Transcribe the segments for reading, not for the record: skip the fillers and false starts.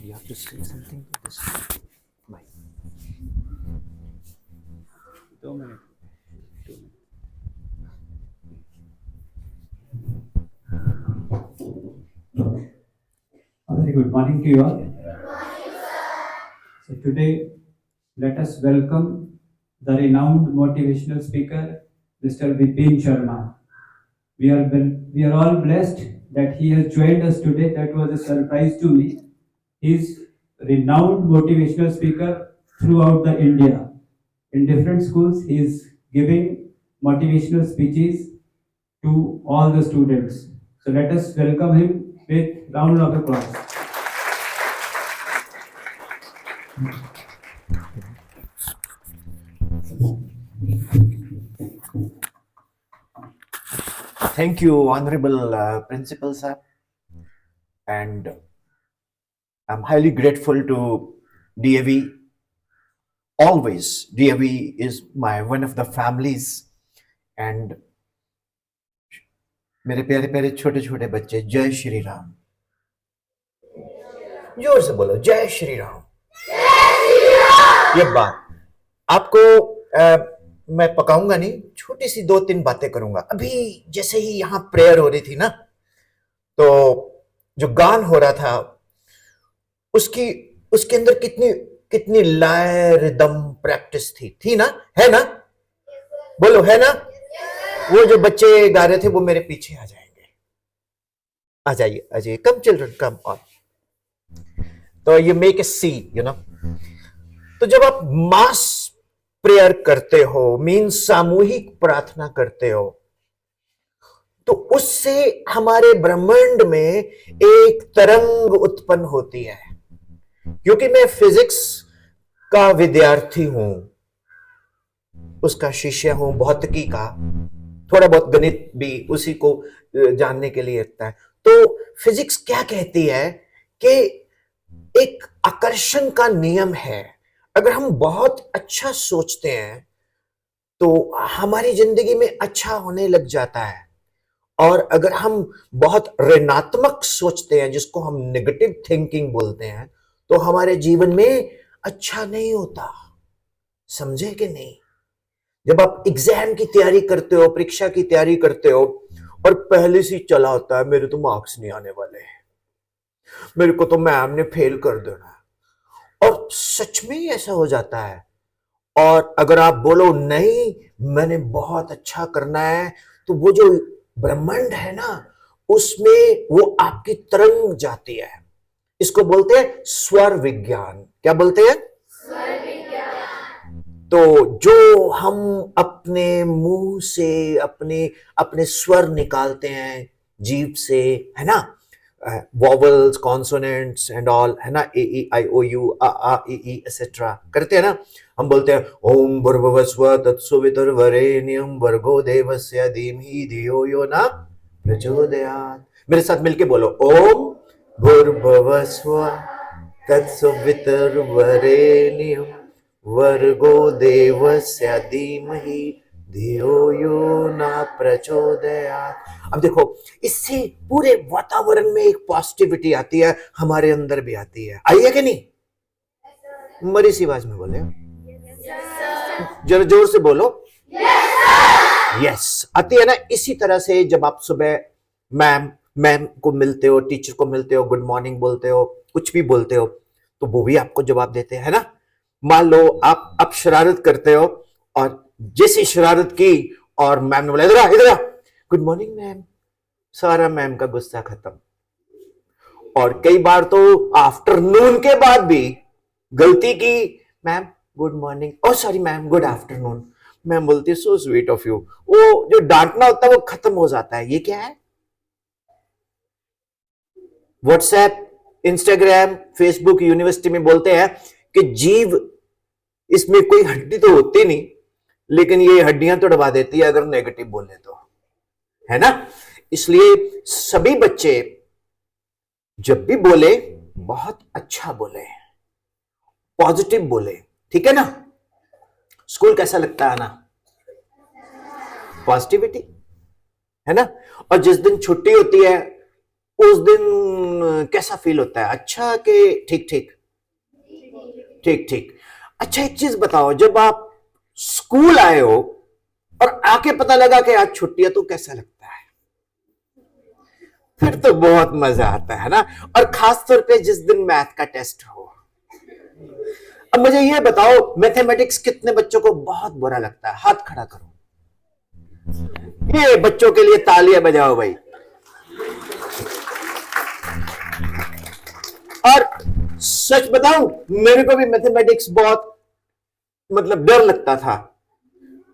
You have to say something to this. Bye. 2 minutes. 2 minutes. A very good morning to you all. So today, let us welcome the renowned motivational speaker, Mr. Vipin Sharma. We are all blessed that he has joined us today. That was a surprise to me. He is renowned motivational speaker throughout the India. In different schools, he is giving motivational speeches to all the students. So let us welcome him with round of applause. Thank you, Honorable Principal Sir, and I'm highly grateful to DAV. Always, DAV is one of the families, and मेरे प्यारे प्यारे छोटे छोटे बच्चे, जय श्री राम। जोर से बोलो, जय श्री राम। ये बात आपको मैं पकाऊंगा नहीं, छोटी सी 2-3 बातें करूंगा। अभी जैसे ही यहाँ प्रेयर हो रही थी ना, तो जो गान हो रहा था उसके अंदर कितनी लय रिदम प्रैक्टिस थी ना, है ना? बोलो, है ना? वो जो बच्चे गा रहे थे वो मेरे पीछे आ जाएंगे। आ जाइए, कम चिल्ड्रन, कम ऑन। तो you make a C, you know. तो जब आप मास प्रेयर करते हो, मीन्स सामूहिक प्रार्थना करते हो, तो उससे हमारे ब्रह्मांड में एक तरंग उत्पन्न होती है। क्योंकि मैं फिजिक्स का विद्यार्थी हूं, उसका शिष्य हूं, भौतिकी का, थोड़ा बहुत गणित भी उसी को जानने के लिए लगता है। तो फिजिक्स क्या कहती है कि एक आकर्षण का नियम है। अगर हम बहुत अच्छा सोचते हैं तो हमारी जिंदगी में अच्छा होने लग जाता है, और अगर हम बहुत ऋणात्मक सोचते हैं, जिसको हम नेगेटिव थिंकिंग बोलते हैं, तो हमारे जीवन में अच्छा नहीं होता। समझे कि नहीं? जब आप एग्जाम की तैयारी करते हो, परीक्षा की तैयारी करते हो, और पहले से चला होता है मेरे तो मार्क्स नहीं आने वाले हैं, मेरे को तो मैम ने फेल कर देना है, और सच में ही ऐसा हो जाता है। और अगर आप बोलो नहीं मैंने बहुत अच्छा करना है, तो वो जो ब्रह्मांड है ना, उसमें वो आपकी तरंग जाती है। इसको बोलते हैं स्वर विज्ञान। क्या बोलते हैं? स्वर विज्ञान। तो जो हम अपने मुंह से अपने स्वर निकालते हैं जीभ से, है ना, वॉवल्स, कॉन्सोनेंट्स एंड ऑल, है ना, ए ई आई ओ you, uh uh E E etcetera करते हैं ना। हम बोलते हैं ओम भूर्भुवस्सुः तत्सवितुर्वरेण्यं भर्गो देवस्य धीमहि धियो यो न प्रचोदयात्। मेरे साथ मिलके बोलो, ओम भूर्भुवः स्वः तत्सवितुर्वरेण्यं भर्गो देवस्य धीमहि धियो यो न प्रचोदयात्। अब देखो, इससे पूरे वातावरण में एक पॉजिटिविटी आती है, हमारे अंदर भी आती है। आई है कि नहीं? मरी सी आवाज में बोले, जरा जोर से बोलो, यस आती है ना। इसी तरह से जब आप सुबह मैम को मिलते हो, टीचर को मिलते हो, गुड मॉर्निंग बोलते हो, कुछ भी बोलते हो, तो वो भी आपको जवाब देते हैं ना। मान लो आप शरारत करते हो और जैसी शरारत की और मैम ने बोला इधर आ, गुड मॉर्निंग मैम, सारा मैम का गुस्सा खत्म। और कई बार तो आफ्टरनून के बाद भी गलती की, ma'am good morning, oh sorry ma'am good afternoon, ma'am बोलती है सो स्वीट ऑफ यू। वो जो डांटना होता है वो खत्म हो जाता है। ये क्या है? व्हाट्सएप, इंस्टाग्राम, फेसबुक, यूनिवर्सिटी में बोलते हैं कि जीव, इसमें कोई हड्डी तो होती नहीं, लेकिन ये हड्डियां तोड़वा देती है अगर नेगेटिव बोले तो, है ना। इसलिए सभी बच्चे जब भी बोले बहुत अच्छा बोले, पॉजिटिव बोले, ठीक है ना। स्कूल कैसा लगता है ना? पॉजिटिविटी, है ना। और जिस दिन छुट्टी होती है उस दिन कैसा फील होता है? अच्छा कि ठीक ठीक? ठीक ठीक। अच्छा एक चीज बताओ, जब आप स्कूल आए हो और आके पता लगा कि आज छुट्टी है तो कैसा लगता है? फिर तो बहुत मजा आता है ना। और खास तौर पे जिस दिन मैथ का टेस्ट हो। अब मुझे ये बताओ, मैथमेटिक्स कितने बच्चों को बहुत बुरा लगता है? हाथ खड़ा करो। ये बच्चों के लिए तालियां बजाओ भाई। और सच बताऊं, मेरे को भी मैथमेटिक्स बहुत मतलब डर लगता था,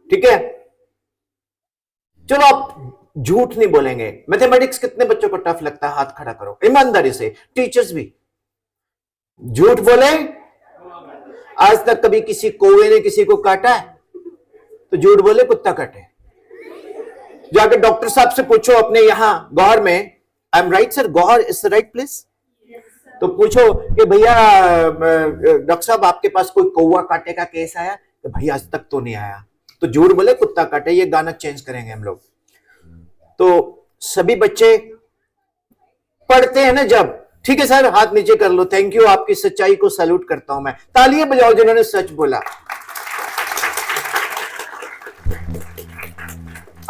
ठीक है। चलो आप झूठ नहीं बोलेंगे, मैथमेटिक्स कितने बच्चों को टफ लगता है? हाथ खड़ा करो ईमानदारी से। टीचर्स भी झूठ बोले? आज तक कभी किसी कौवे ने किसी को काटा है? तो झूठ बोले कुत्ता काटे। जाके डॉक्टर साहब से पूछो अपने यहां गौहर में, I am right sir, Gauhar is the right place, तो पूछो कि भैया डॉक्टर साहब आपके पास कोई कौवा काटे का केस आया? तो भाई आज तक तो नहीं आया। तो झूठ बोले कुत्ता काटे। ये गाना चेंज करेंगे हम लोग। तो सभी बच्चे पढ़ते हैं ना जब, ठीक है सर हाथ नीचे कर लो, थैंक यू, आपकी सच्चाई को सैल्यूट करता हूं मैं। तालियां बजाओ जिन्होंने सच बोला।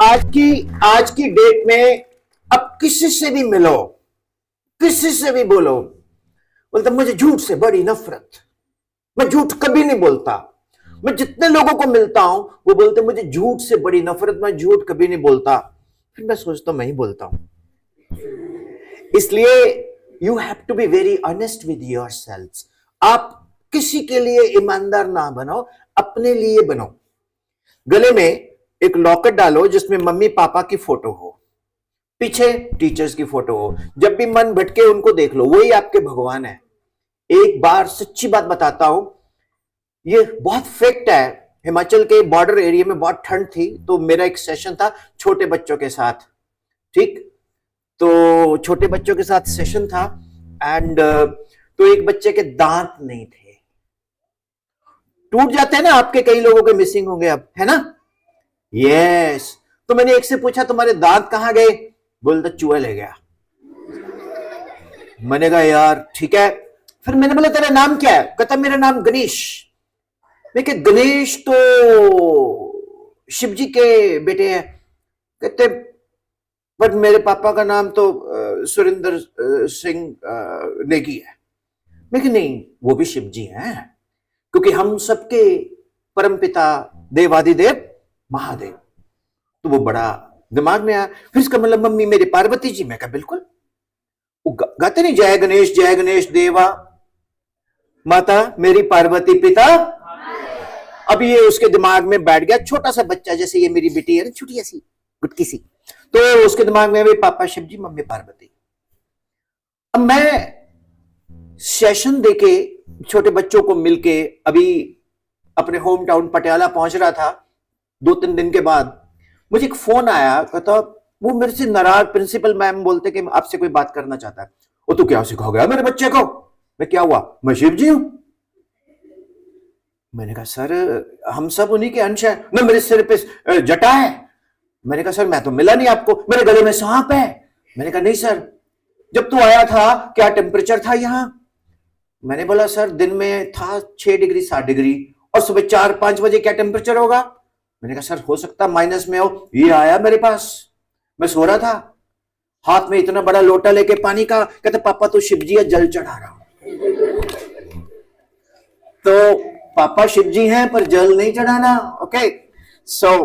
आज की डेट में अब किसी से भी मिलो, किसी से भी बोलो, बोलता मुझे झूठ से बड़ी नफरत, मैं झूठ कभी नहीं बोलता। मैं जितने लोगों को मिलता हूं वो बोलते मुझे झूठ से बड़ी नफरत, मैं झूठ कभी नहीं बोलता। फिर मैं सोचता मैं ही बोलता हूं। इसलिए you have to be very honest with yourself. आप किसी के लिए ईमानदार ना बनो, अपने लिए बनो। गले में एक लॉकेट डालो जिसमें मम्मी पापा की फोटो हो, पीछे टीचर्स की फोटो हो। जब भी मन भटके उनको देख लो, वही आपके भगवान है। एक बार सच्ची बात बताता हूं, ये बहुत फैक्ट है। हिमाचल के बॉर्डर एरिया में बहुत ठंड थी, तो मेरा एक सेशन था छोटे बच्चों के साथ, ठीक। तो छोटे बच्चों के साथ सेशन था एंड तो एक बच्चे के दांत नहीं थे। टूट जाते हैं ना आपके, कई लोगों के मिसिंग होंगे अब, है ना। यस। तो मैंने एक से पूछा तुम्हारे दांत कहां गए? बोलता चूहा ले गया। मैंने कहा यार ठीक है। फिर मैंने बोला तेरा नाम क्या है? कहता मेरा नाम गणेश। मैं कहा गणेश तो शिव जी के बेटे हैं। कहते बट मेरे पापा का नाम तो सुरेंद्र सिंह नेगी है। मैं कहा नहीं, वो भी शिव जी हैं, क्योंकि हम सबके परमपिता देवादिदेव महादेव। तो वो बड़ा दिमाग में आया। फिर इसका मतलब मम्मी मेरी पार्वती जी? मैं कहा बिल्कुल। वो गाते नहीं जय गणेश देवा माता मेरी पार्वती पिता। अब ये उसके दिमाग में बैठ गया। छोटा सा बच्चा, जैसे ये मेरी बेटी है ना, छोटी ऐसी गुटकी सी, तो उसके दिमाग में भी पापा शिव जी, मम्मी पार्वती। अब मैं सेशन देके छोटे बच्चों को मिलके अभी अपने होम टाउन पटियाला पहुंच रहा था। 2-3 दिन के बाद मुझे एक फोन आया, कहता वो मेरे से नाराज, प्रिंसिपल मैम बोलते कि आपसे कोई बात करना चाहता है। वो तू क्या सिखा गया मेरे बच्चे को? मैं क्या हुआ, मैं शिव जी हूं? मैंने कहा सर हम सब उन्हीं के अंश हैं ना, मेरे सिर पे जटा है। मैंने कहा सर मैं तो मिला नहीं आपको, मेरे गले में सांप है। मैंने कहा नहीं सर, जब तू आया था क्या टेम्परेचर था यहां? मैंने बोला सर दिन में था 6 डिग्री 7 डिग्री, और सुबह 4-5 बजे क्या टेम्परेचर होगा? मैंने कहा सर हो सकता माइनस में हो। ये आया मेरे पास, मैं सो रहा था, हाथ में इतना बड़ा लोटा लेके पानी का, कहते पापा तो शिव जी जल चढ़ा रहा हूं। तो पापा शिव जी हैं पर जल नहीं चढ़ाना। ओके, सो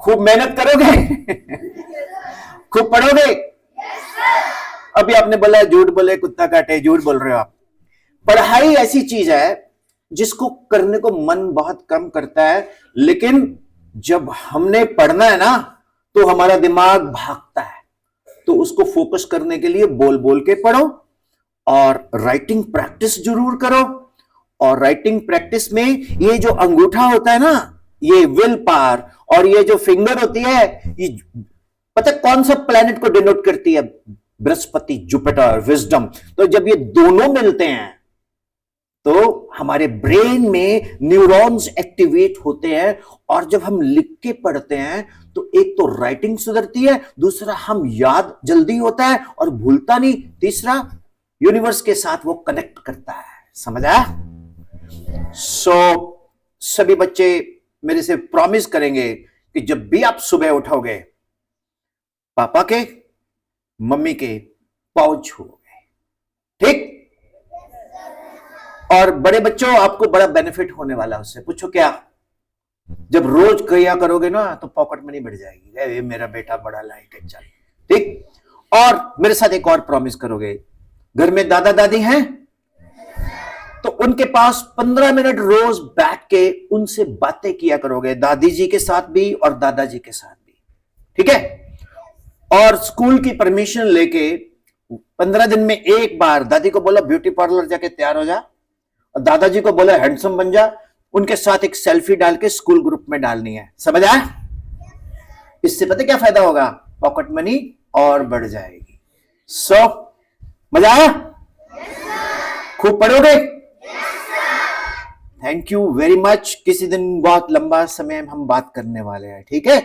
खूब मेहनत करोगे, खूब पढ़ोगे। अभी आपने बोला झूठ बोले कुत्ता काटे, झूठ बोल रहे हो आप। पढ़ाई ऐसी चीज है जिसको करने को मन बहुत कम करता है, लेकिन जब हमने पढ़ना है ना तो हमारा दिमाग भागता है। तो उसको फोकस करने के लिए बोल बोल के पढ़ो और राइटिंग प्रैक्टिस जरूर करो। और राइटिंग प्रैक्टिस में ये जो अंगूठा होता है ना, ये विल पावर, और ये जो फिंगर होती है, ये पता कौन सा प्लैनेट को डिनोट करती है? Brihaspati, Jupiter, wisdom. तो जब ये दोनों मिलते हैं तो हमारे ब्रेन में न्यूरॉन्स एक्टिवेट होते हैं, और जब हम लिख के पढ़ते हैं तो एक तो राइटिंग सुधरती है, दूसरा हम याद जल्दी होता है और भूलता नहीं, तीसरा यूनिवर्स के साथ वो कनेक्ट करता है। समझ आया? सो सभी बच्चे मेरे से प्रॉमिस करेंगे कि जब भी आप सुबह उठोगे पापा के मम्मी के पांव छूओगे, ठीक? और बड़े बच्चों आपको बड़ा बेनिफिट होने वाला है उससे। पूछो क्या? जब रोज किया करोगे ना तो पॉकेट मनी बढ़ जाएगी। ये मेरा बेटा बड़ा लाइक है, चल ठीक। और मेरे साथ एक और प्रॉमिस करोगे, घर में दादा दादी हैं तो उनके पास 15 मिनट रोज बैठ के उनसे बातें किया करोगे, दादी जी के साथ भी और दादाजी के साथ भी, ठीक है? और स्कूल की परमिशन लेके 15 दिन में एक बार दादी को बोला ब्यूटी पार्लर जाके तैयार हो जा, और दादाजी को बोला हैंडसम बन जा। उनके साथ एक सेल्फी डाल के स्कूल ग्रुप में डालनी है। समझ आया? इससे पता क्या फायदा होगा? पॉकेट मनी और बढ़ जाएगी। सो मजा आया? खूब पढ़ोगे? Thank you very much. किसी दिन बहुत लंबा समय हम बात करने वाले हैं, ठीक है?